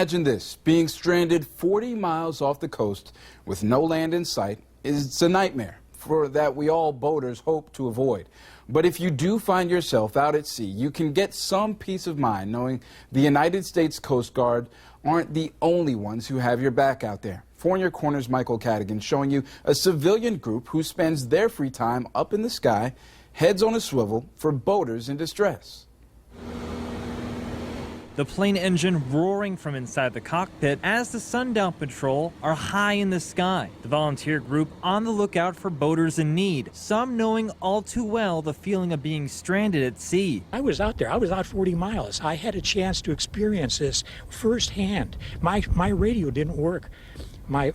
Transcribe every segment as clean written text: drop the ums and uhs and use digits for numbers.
Imagine this, being stranded 40 miles off the coast with no land in sight. It's a nightmare that we all boaters hope to avoid. But if you do find yourself out at sea, you can get some peace of mind knowing the United States Coast Guard aren't the only ones who have your back out there. 4 in Your Corner's Michael Cadigan showing you a civilian group who spends their free time up in the sky, heads on a swivel, for boaters in distress. The plane engine roaring from inside the cockpit as the Sundown patrol are high in the sky. The volunteer group on the lookout for boaters in need, some knowing all too well the feeling of being stranded at sea. I was out there. I was out 40 miles. I had a chance to experience this firsthand. My radio didn't work. My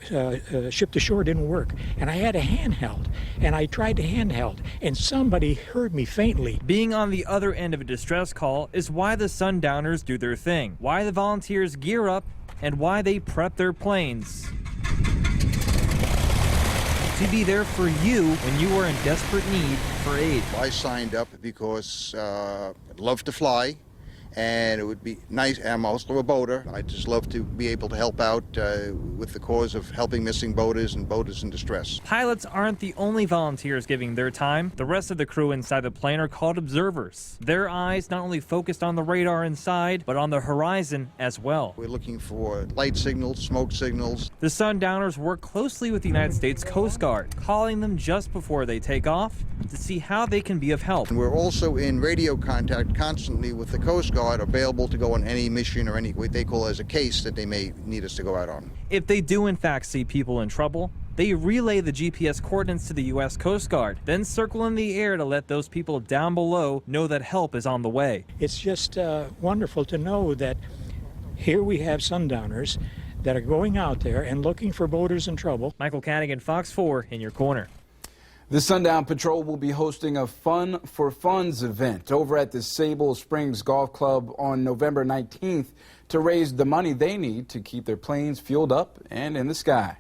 ship to shore didn't work, and I had a handheld, and I tried the handheld, and somebody heard me faintly. Being on the other end of a distress call is why the Sundowners do their thing, why the volunteers gear up, and why they prep their planes to be there for you when you are in desperate need for aid. I signed up because I love to fly. And it would be nice. I'm also a boater. I just love to be able to help out with the cause of helping missing boaters and boaters in distress. Pilots aren't the only volunteers giving their time. The rest of the crew inside the plane are called observers. Their eyes not only focused on the radar inside, but on the horizon as well. We're looking for light signals, smoke signals. The Sundowners work closely with the United States Coast Guard, calling them just before they take off to see how they can be of help. And we're also in radio contact constantly with the Coast Guard, available to go on any mission or any what they call as a case that they may need us to go out on. If they do in fact see people in trouble, they relay the GPS coordinates to the U.S. Coast Guard, then circle in the air to let those people down below know that help is on the way. It's just wonderful to know that here we have Sundowners that are going out there and looking for boaters in trouble. Michael Cadigan, Fox 4 in your corner. The Sundown Patrol will be hosting a Fun for Funds event over at the Sable Springs Golf Club on November 19th to raise the money they need to keep their planes fueled up and in the sky.